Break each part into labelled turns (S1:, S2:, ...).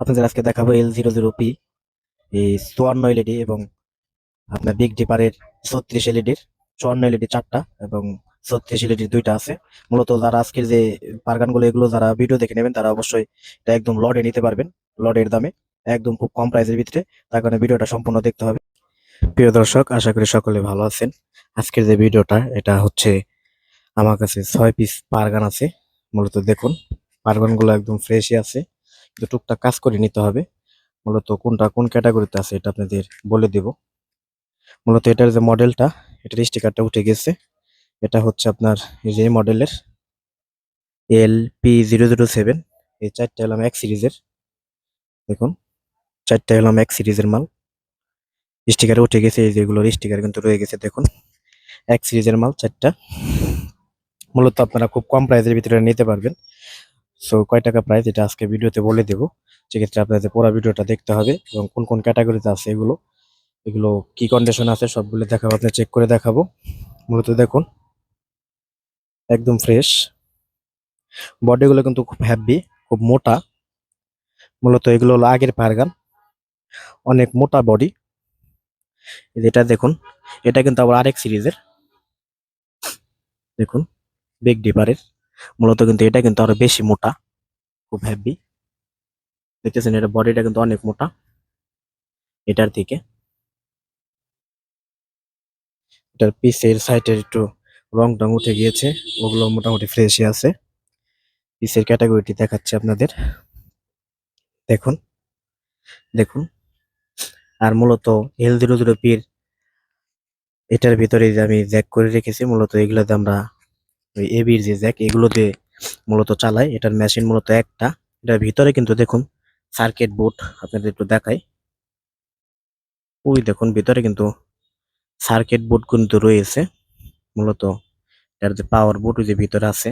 S1: আপনাদের আজকে দেখাবো L00P এই 54 এলইডি এবং আপনার বিগ ডিপারের 36 এলইডির 54 এলইডি চারটা এবং 36 এলইডি দুইটা আছে। মূলত যারা আজকের যে পারগানগুলো এগুলো যারা ভিডিও দেখে নেবেন তারা অবশ্যই এটা একদম লটে নিতে পারবেন, লটের দামে একদম খুব কম প্রাইসের ভিতরে। তার কারণে ভিডিওটা সম্পূর্ণ দেখতে হবে। প্রিয় দর্শক, আশা করি সকলে ভালো আছেন। আজকের যে ভিডিওটা এটা হচ্ছে, আমার কাছে 6 পিস পারগান আছে। মূলত দেখুন, পারগানগুলো একদম ফ্রেশই আছে, কিন্তু টুকটাক কাজ করে নিতে হবে। মূলত কোনটা কোন ক্যাটাগরিতে আছে এটা আপনাদের বলে দিব। মূলত এটার যে মডেলটা, এটার স্টিকারটা উঠে গেছে। এটা হচ্ছে আপনার এই যে মডেলের LP007। এই চারটা হলাম এক সিরিজের। দেখুন, চারটা হলাম এক সিরিজের মাল। স্টিকারে উঠে গেছে, এই যেগুলোর স্টিকার কিন্তু রয়ে গেছে। দেখুন, এক সিরিজের মাল চারটা। মূলত আপনারা খুব কম প্রাইসের ভিতরে নিতে পারবেন। সো কয় টাকা প্রাইস এটা আজকে ভিডিওতে বলে দেবো। সেক্ষেত্রে আপনাদের পুরো ভিডিওটা দেখতে হবে এবং কোন কোন ক্যাটাগরিতে আছে এগুলো এগুলো কি কন্ডিশন আছে সবগুলো দেখাবো, আপনি চেক করে দেখাবো। মূলত দেখুন, একদম ফ্রেশ। বডিগুলো কিন্তু খুব হ্যাভি, খুব মোটা। মূলত এগুলো হলো আগের পারগান, অনেক মোটা বডি। এটা দেখুন, এটা কিন্তু আবার আরেক সিরিজের। দেখুন, বিগ ডিপারের। মূলত কিন্তু এটা কিন্তু আরো বেশি মোটা, খুব হ্যাভি। দেখতেছেন, এটা বডিটা কিন্তু অনেক মোটা এটার থেকে। এটার পিসের সাইডের একটু রং টং উঠে গিয়েছে, ওগুলো মোটামুটি ফ্রেশই আছে। পিসের ক্যাটাগরিটি দেখাচ্ছে আপনাদের। দেখুন দেখুন, আর মূলত L00P এটার ভিতরে যে আমি জ্যাক করে রেখেছি, মূলত এগুলোতে আমরা ওই এবির যে জ্যাক এগুলো দিয়ে মূলত চালাই। এটার মেশিন মূলত একটা। এটার ভিতরে কিন্তু দেখুন সার্কিট বোর্ড, আপনাদের একটু দেখাই। ওই দেখুন, ভিতরে কিন্তু সার্কিট বোর্ড কিন্তু রয়েছে। মূলত এটার যে পাওয়ার বোর্ড ওই যে ভিতরে আছে,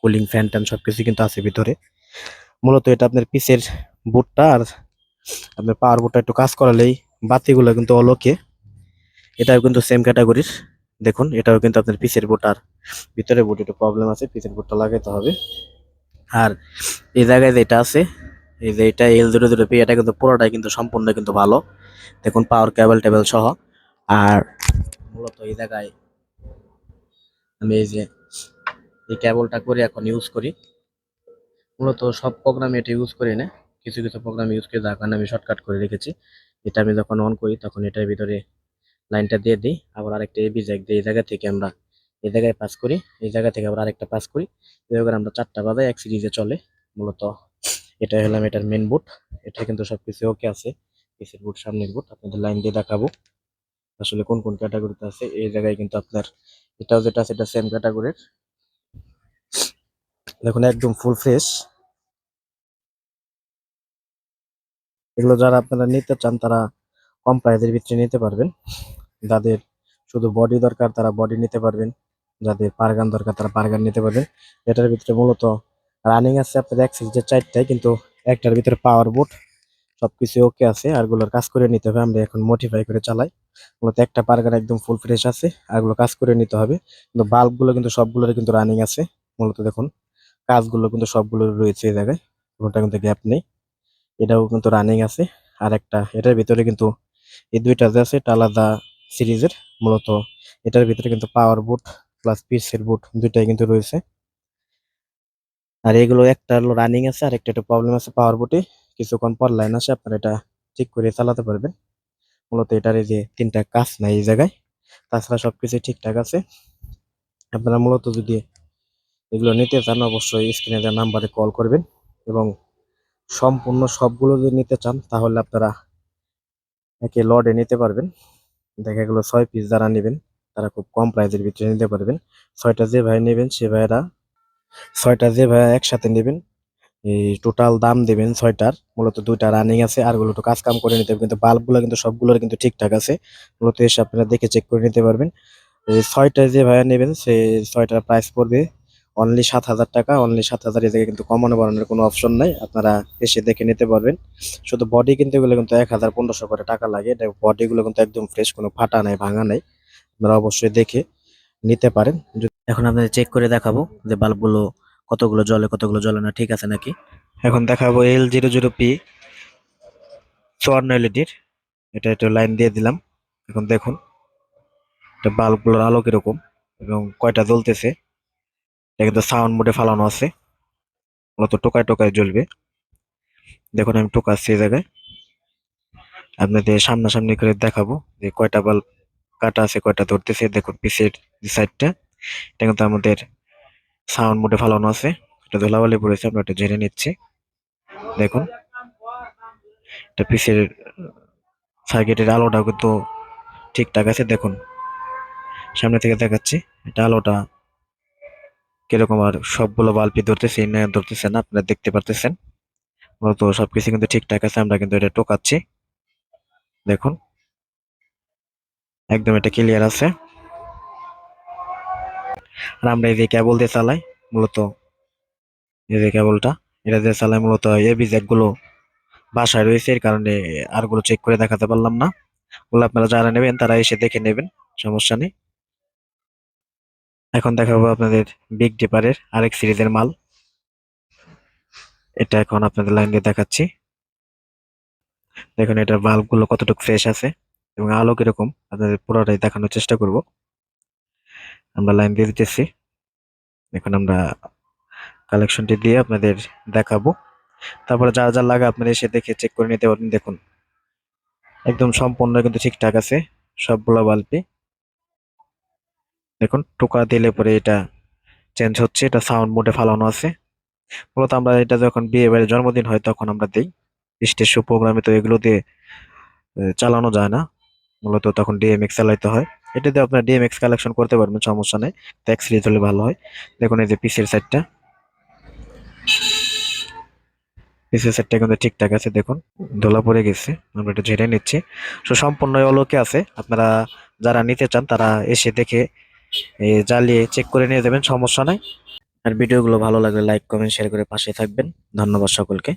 S1: কুলিং ফ্যান ট্যান সবকিছু কিন্তু আছে ভিতরে। মূলত এটা আপনার পিসের বোর্ডটা, আর আপনার পাওয়ার বোর্ডটা একটু কাজ করালেই বাতিগুলো কিন্তু অলোকে। এটাও কিন্তু সেম ক্যাটাগরির। দেখুন, এটাও কিন্তু আপনার পিসের বোর্ড, আর ভিতরে বোর্ড একটু প্রবলেম আছে, পিসের বোর্ডটা লাগাইতে হবে। আর এই জায়গায় যেটা আছে, এই যে এটা L00P, এটা কিন্তু পুরোটাই কিন্তু সম্পূর্ণ কিন্তু ভালো। দেখুন, পাওয়ার কেবল টেবল সহ। আর মূলত এই জায়গায় আমি এই যে এই কেবলটা করে এখন ইউজ করি। মূলত সব প্রোগ্রামে এটা ইউজ করি না, কিছু কিছু প্রোগ্রাম ইউজ করি, যার কারণে আমি শর্টকাট করে রেখেছি। এটা আমি যখন অন করি তখন এটার ভিতরে লাইনটা দিয়ে দিই, আবার আরেকটা এবি জ্যাক দিয়ে এই জায়গা থেকে আমরা এই জায়গায় পাস করি, এই জায়গা থেকে আবার আরেকটা পাস করি। এভাবে করে আমরা চারটা বাজায় এক সিরিজে চলে। মূলত এটা হলাম এটার মেন বুট। এটা কিন্তু সবকিছু ওকে আছে, পিসের বুট, সামনের বুট। আপনাদের লাইন দিয়ে দেখাবো আসলে কোন কোন ক্যাটাগরিতে আছে। এই জায়গায় কিন্তু আপনার এটাও যেটা আছে এটা সেম ক্যাটাগরির। দেখুন, একদম ফুল ফ্রেশ। এগুলো যারা আপনারা নিতে চান তারা কম প্রাইসের ভিতরে নিতে পারবেন। যাদের শুধু বডি দরকার তারা বডি নিতে পারবেন, যাদের পারগান দরকার তারা পারগান নিতে পারবেন। এটার ভিতরে মূলত রানিং আছে আপনার এক সিরিজের চারটায়, কিন্তু একটার ভিতরে পাওয়ার বোর্ড সবকিছু ওকে আছে, আরগুলোর কাজ করে নিতে হবে। আমরা এখন মডিফাই করে চালাই। মূলত একটা পারগান একদম ফুল ফ্রেশ আছে, আরগুলো কাজ করে নিতে হবে। কিন্তু বাল্বগুলো কিন্তু সবগুলোর কিন্তু রানিং আছে। মূলত দেখুন, কাজগুলো কিন্তু সবগুলোর রয়েছে এই জায়গায়, কোনোটা কিন্তু গ্যাপ নেই। এটাও কিন্তু রানিং আছে। আর একটা এটার ভিতরে কিন্তু এই দুইটা যে আছে এটা আলাদা সিরিজের। মূলত এটার ভিতরে কিন্তু পাওয়ার বুট প্লাস পিসের বুট দুইটাই কিন্তু রয়েছে। আর এগুলো একটা হলো রানিং আছে, আর একটা প্রবলেম আছে পাওয়ার বুটে। কিছুক্ষণ পর লাইন আসে, আপনারা এটা ঠিক করে চালাতে পারবেন। মূলত এটার এই যে তিনটা কাজ নাই এই জায়গায়, তাছাড়া সবকিছু ঠিকঠাক আছে। আপনারা মূলত যদি এগুলো নিতে চান অবশ্যই স্ক্রিনে দেওয়া নাম্বারে কল করবেন, এবং সম্পূর্ণ সবগুলো যদি নিতে চান তাহলে আপনারা একে লটে নিতে পারবেন। দেখা গেলো 6 পিস যারা নেবেন তারা খুব কম প্রাইসের ভিতরে নিতে পারবেন। ছয়টা যে ভাই নেবেন সে ভাইরা, ছয়টা যে ভাই একসাথে নেবেন এই টোটাল দাম দেবেন ছয়টার। মূলত দুইটা রানিং আছে, আরগুলো তো কাজ কাম করে নিতে হবে, কিন্তু বাল্বগুলো কিন্তু সবগুলোর কিন্তু ঠিকঠাক আছে। মূলত এসে আপনারা দেখে চেক করে নিতে পারবেন। এই ছয়টা যে ভাইয়া নেবেন সেই ছয়টার প্রাইস পড়বে অনলি 7,000 টাকা। অনলি 7,000, এ জায়গায় কিন্তু কমানো বাড়ানোর কোনো অপশন নাই, আপনারা এসে দেখে নিতে পারবেন। শুধু বডি কিন্তু এগুলো কিন্তু 1,000-1,500 করে টাকা লাগে। এটা বডিগুলো কিন্তু একদম ফ্রেশ, কোনো ফাটা নাই, ভাঙা নাই। আপনারা অবশ্যই দেখে নিতে পারেন। এখন আপনাদের চেক করে দেখাবো যে বাল্বগুলো কতগুলো জ্বলে কতগুলো জ্বলে না, ঠিক আছে নাকি। এখন দেখাবো L00P চুয়ান্ন এলইডির। এটা একটু লাইন দিয়ে দিলাম। এখন দেখুন এটা বাল্বগুলোর আলো কিরকম এবং কয়টা জ্বলতেছে। এটা কিন্তু সাউন্ড মোডে ফালানো আছে, মূলত টোকায় টোকায় জ্বলবে। দেখুন আমি টোকাচ্ছি এই জায়গায়, আপনাদের সামনাসামনি করে দেখাবো যে কয়টা বাল্ব কাটা আছে, কয়টা ধরতেছে। দেখুন পিছের যে সাইডটা, এটা কিন্তু আমাদের সাউন্ড মোডে ফালানো আছে। এটা ধুলাবালি পড়েছে, আমরা এটা ঝেড়ে নিচ্ছি। দেখুন এটা পিছের সার্কিটের আলোটা কিন্তু ঠিকঠাক আছে। দেখুন সামনে থেকে দেখাচ্ছি, এটা আলোটা কিরকম, আর সবগুলো বাল্বই ধরতেছে না ধরতেছে না আপনারা দেখতে পারতেছেন। মূলত সবকিছু কিন্তু ঠিকঠাক আছে, আমরা কিন্তু এটা টোকাচ্ছি। দেখুন একদম এটা ক্লিয়ার আছে। আর আমরা এই যে কেবল দিয়ে চালাই, মূলত এই যে কেবলটা, এটা দিয়ে চালাই মূলত এবি জ্যাক গুলো বাসায় রয়েছে, এর কারণে আর গুলো চেক করে দেখাতে পারলাম না। ওগুলো আপনারা যারা নেবেন তারা এসে দেখে নেবেন, সমস্যা নেই। এখন দেখাবো আপনাদের বিগ ডিপারের আরেক সিরিজের মাল। এটা এখন আপনাদের লাইন দিয়ে দেখাচ্ছি। দেখুন এটার বাল্ব গুলো কতটুকু ফ্রেশ আছে এবং আলো কিরকম, আপনাদের পুরোটাই দেখানোর চেষ্টা করব। আমরা লাইন দিয়ে দিতেছি। এখন আমরা কালেকশনটি দিয়ে আপনাদের দেখাবো। তারপরে যা যা লাগে আপনারা এসে দেখে চেক করে নিতে পারবেন। দেখুন একদম সম্পূর্ণ কিন্তু ঠিকঠাক আছে সবগুলো বাল্বই। দেখুন টোকা দিলে পরে এটা চেঞ্জ হচ্ছে, এটা সাউন্ড মোডে ফালানো আছে। মূলত আমরা এটা যখন বিয়ে বাড়ির জন্মদিন হয় তখন আমরা দিই, স্টেজ শো প্রোগ্রামে তো এগুলো দিয়ে চালানো যায় না, মূলত তখন ডিএমএক্স চালাইতে হয়। এটা দিয়ে আপনার ডিএমএক্স কালেকশন করতে পারবেন, সমস্যা নেই। ট্যাক্স সিরিজ হলে ভালো হয়। দেখুন এই যে পিসের সাইডটা, পিসের সাইডটা কিন্তু ঠিকঠাক আছে। দেখুন ধুলা পড়ে গেছে, আমরা এটা ঝেড়ে নিচ্ছি। তো সম্পূর্ণ অলোকে আছে, আপনারা যারা নিতে চান তারা এসে দেখে জ্বালিয়ে চেক করে নিয়ে যাবেন, সমস্যা নাই। আর ভিডিওগুলো ভালো লাগলে লাইক কমেন্ট শেয়ার করে পাশে থাকবেন। ধন্যবাদ সকলকে।